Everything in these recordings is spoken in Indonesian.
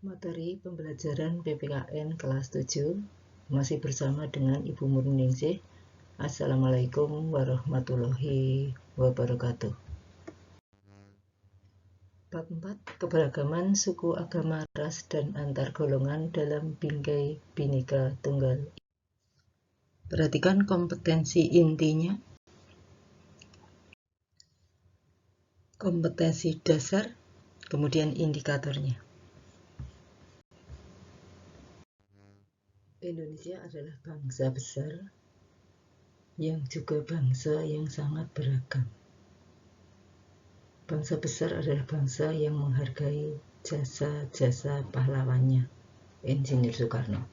Materi pembelajaran PPKN kelas 7 masih bersama dengan Ibu Murningsih. Assalamualaikum warahmatullahi wabarakatuh. Bab 4. Keberagaman suku, agama, ras, dan antar golongan dalam Bingkai Bhinneka Tunggal. Perhatikan kompetensi intinya. Kompetensi dasar, kemudian indikatornya. Indonesia adalah bangsa besar yang juga bangsa yang sangat beragam. Bangsa besar adalah bangsa yang menghargai jasa-jasa pahlawannya, Insinyur Soekarno.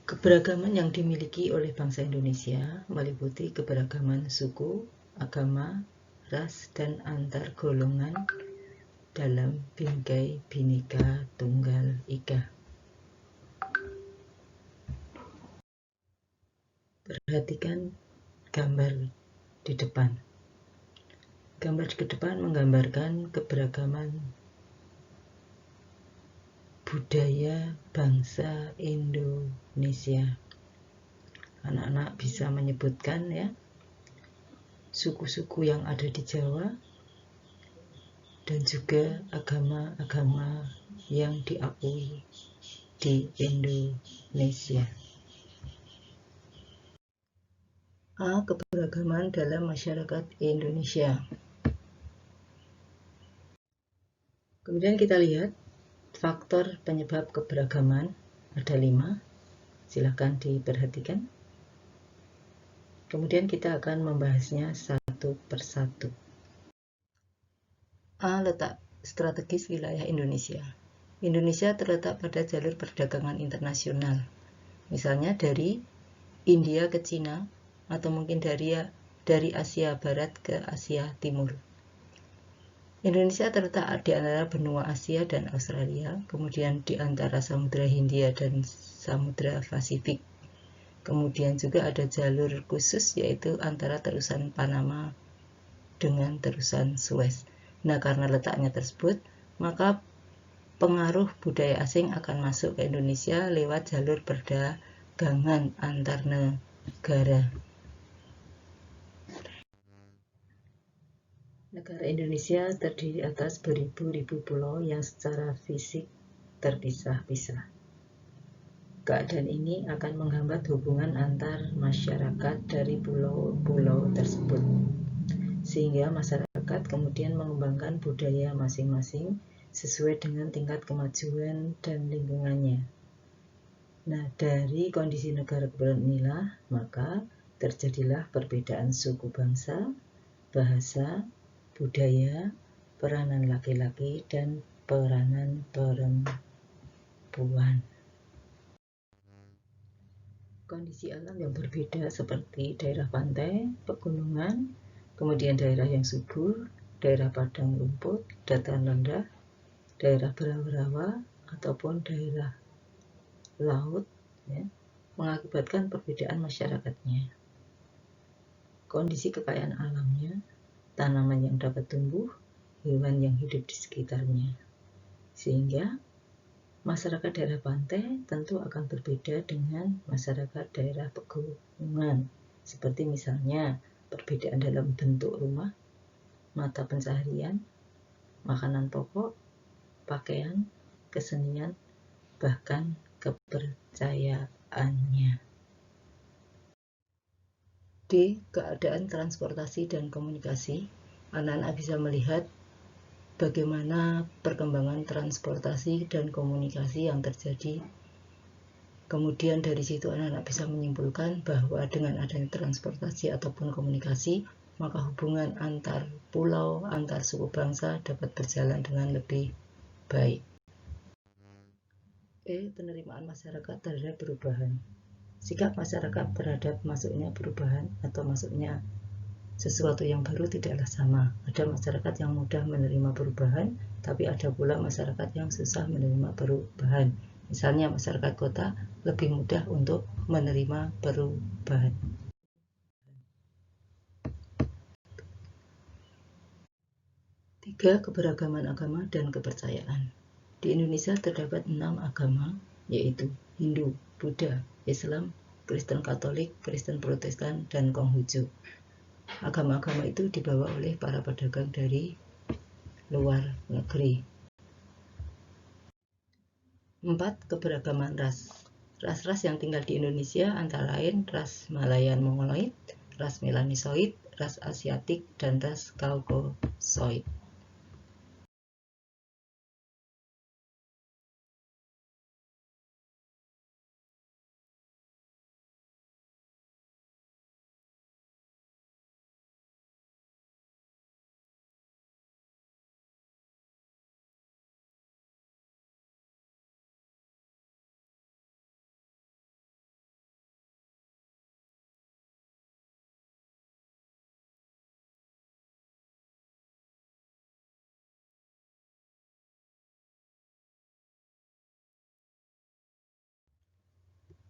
Keberagaman yang dimiliki oleh bangsa Indonesia meliputi keberagaman suku, agama, ras, dan antar golongan dalam Bingkai Bhinneka Tunggal Ika. Perhatikan gambar di depan. Gambar di depan menggambarkan keberagaman budaya bangsa Indonesia. Anak-anak bisa menyebutkan ya, suku-suku yang ada di Jawa dan juga agama-agama yang diakui di Indonesia. A. Keberagaman dalam masyarakat Indonesia. Kemudian kita lihat faktor penyebab keberagaman, ada 5. Silakan diperhatikan. Kemudian kita akan membahasnya satu persatu. A. Letak strategis wilayah Indonesia. Indonesia terletak pada jalur perdagangan internasional, misalnya dari India ke Cina, atau mungkin dari Asia Barat ke Asia Timur. Indonesia terletak di antara benua Asia dan Australia, kemudian di antara Samudra Hindia dan Samudra Pasifik. Kemudian juga ada jalur khusus, yaitu antara terusan Panama dengan terusan Suez. Nah, karena letaknya tersebut, maka pengaruh budaya asing akan masuk ke Indonesia lewat jalur perdagangan antar negara. Negara Indonesia terdiri atas beribu-ribu pulau yang secara fisik terpisah-pisah. Keadaan ini akan menghambat hubungan antar masyarakat dari pulau-pulau tersebut, sehingga masyarakat kemudian mengembangkan budaya masing-masing sesuai dengan tingkat kemajuan dan lingkungannya. Nah, dari kondisi negara kepulauan inilah maka terjadilah perbedaan suku bangsa, bahasa, budaya, peranan laki-laki, dan peranan perempuan. Kondisi alam yang berbeda seperti daerah pantai, pegunungan, kemudian daerah yang subur, daerah padang rumput, dataran rendah, daerah berawa-rawa, ataupun daerah laut, ya, mengakibatkan perbedaan masyarakatnya. Kondisi kekayaan alamnya, tanaman yang dapat tumbuh, hewan yang hidup di sekitarnya. Sehingga masyarakat daerah pantai tentu akan berbeda dengan masyarakat daerah pegunungan. Seperti misalnya perbedaan dalam bentuk rumah, mata pencaharian, makanan pokok, pakaian, kesenian, bahkan kepercayaannya. D. Keadaan transportasi dan komunikasi. Anak-anak bisa melihat bagaimana perkembangan transportasi dan komunikasi yang terjadi. Kemudian dari situ anak-anak bisa menyimpulkan bahwa dengan adanya transportasi ataupun komunikasi, maka hubungan antar pulau, antar suku bangsa dapat berjalan dengan lebih baik. E. Penerimaan masyarakat terhadap perubahan. Sikap masyarakat terhadap masuknya perubahan atau masuknya sesuatu yang baru tidaklah sama. Ada masyarakat yang mudah menerima perubahan, tapi ada pula masyarakat yang susah menerima perubahan. Misalnya masyarakat kota lebih mudah untuk menerima perubahan. 3. Keberagaman agama dan kepercayaan. Di Indonesia terdapat 6 agama, yaitu Hindu, Buddha, Islam, Kristen Katolik, Kristen Protestan, dan Konghucu. Agama-agama itu dibawa oleh para pedagang dari luar negeri. 4. Keberagaman ras. Ras-ras yang tinggal di Indonesia antara lain ras Malayan Mongoloid, ras Melanosoid, ras Asiatik, dan ras Caucasoid.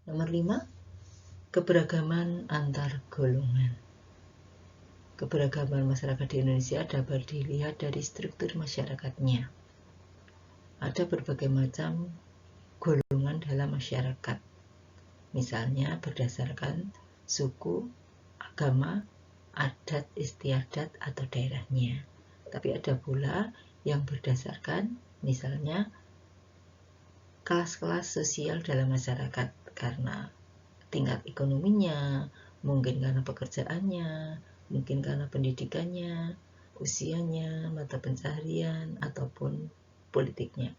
Nomor 5. Keberagaman antar golongan. Keberagaman masyarakat di Indonesia dapat dilihat dari struktur masyarakatnya. Ada berbagai macam golongan dalam masyarakat. Misalnya berdasarkan suku, agama, adat istiadat atau daerahnya. Tapi ada pula yang berdasarkan misalnya kelas-kelas sosial dalam masyarakat karena tingkat ekonominya, mungkin karena pekerjaannya, mungkin karena pendidikannya, usianya, mata pencaharian, ataupun politiknya.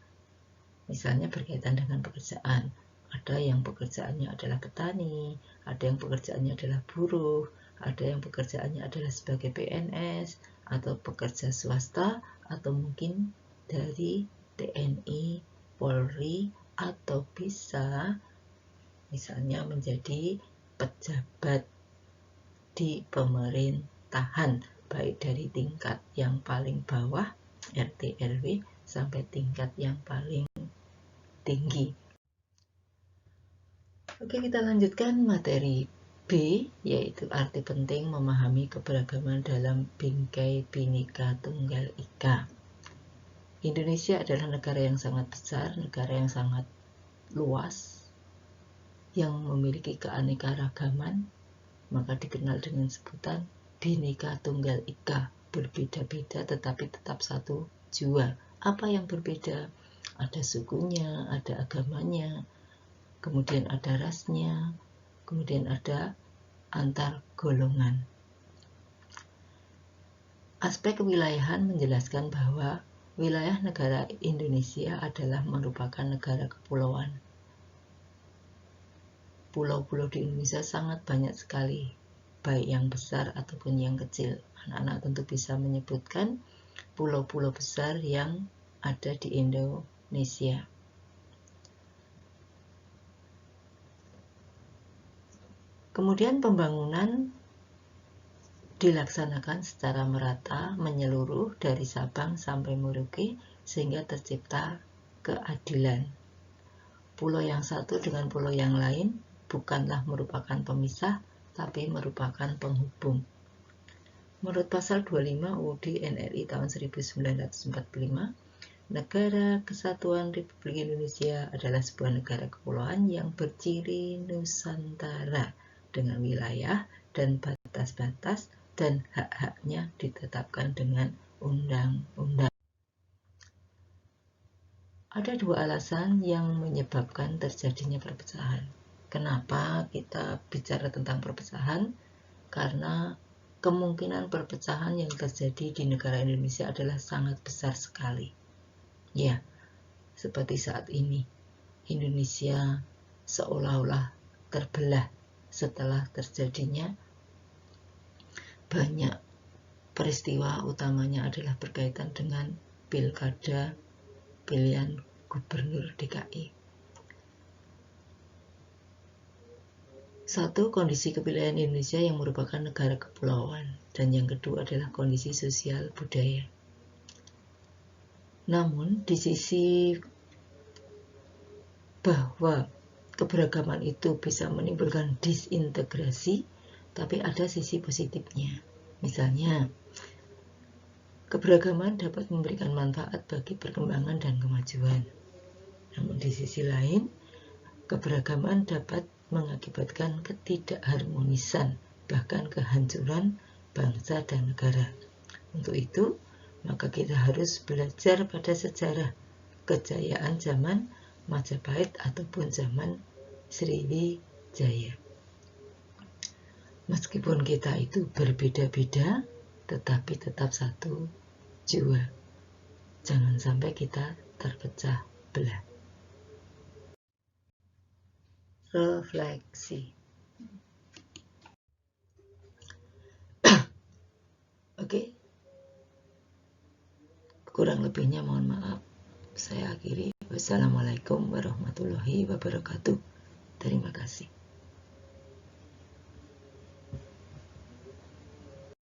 Misalnya berkaitan dengan pekerjaan, ada yang pekerjaannya adalah petani, ada yang pekerjaannya adalah buruh, ada yang pekerjaannya adalah sebagai PNS, atau pekerja swasta, atau mungkin dari TNI, Polri, atau bisa misalnya menjadi pejabat di pemerintahan, baik dari tingkat yang paling bawah RT RW sampai tingkat yang paling tinggi. Oke, kita lanjutkan materi B, yaitu arti penting memahami keberagaman dalam bingkai Bhinneka Tunggal Ika. Indonesia adalah negara yang sangat besar, negara yang sangat luas, yang memiliki keanekaragaman, maka dikenal dengan sebutan Bhinneka Tunggal Ika, berbeda-beda tetapi tetap satu jua. Apa yang berbeda? Ada sukunya, ada agamanya, kemudian ada rasnya, kemudian ada antar golongan. Aspek kewilayahan menjelaskan bahwa wilayah negara Indonesia adalah merupakan negara kepulauan. Pulau-pulau di Indonesia sangat banyak sekali, baik yang besar ataupun yang kecil. Anak-anak tentu bisa menyebutkan pulau-pulau besar yang ada di Indonesia. Kemudian pembangunan dilaksanakan secara merata menyeluruh dari Sabang sampai Merauke sehingga tercipta keadilan. Pulau yang satu dengan pulau yang lain bukanlah merupakan pemisah, tapi merupakan penghubung. Menurut pasal 25 UUD NRI tahun 1945, Negara Kesatuan Republik Indonesia adalah sebuah negara kepulauan yang berciri Nusantara dengan wilayah dan batas-batas dan hak-haknya ditetapkan dengan undang-undang. Ada dua alasan yang menyebabkan terjadinya perpecahan. Kenapa kita bicara tentang perpecahan? Karena kemungkinan perpecahan yang terjadi di negara Indonesia adalah sangat besar sekali. Ya, seperti saat ini, Indonesia seolah-olah terbelah setelah terjadinya banyak peristiwa, utamanya adalah berkaitan dengan pilkada pilihan gubernur DKI. Satu, kondisi kewilayahan Indonesia yang merupakan negara kepulauan, dan yang kedua adalah kondisi sosial budaya. Namun, di sisi bahwa keberagaman itu bisa menimbulkan disintegrasi, tapi ada sisi positifnya. Misalnya, keberagaman dapat memberikan manfaat bagi perkembangan dan kemajuan. Namun di sisi lain, keberagaman dapat mengakibatkan ketidakharmonisan, bahkan kehancuran bangsa dan negara. Untuk itu, maka kita harus belajar pada sejarah kejayaan zaman Majapahit ataupun zaman Sriwijaya. Meskipun kita itu berbeda-beda, tetapi tetap satu jua. Jangan sampai kita terpecah belah. Refleksi. Oke. Kurang lebihnya mohon maaf. Saya akhiri. Wassalamualaikum warahmatullahi wabarakatuh. Terima kasih.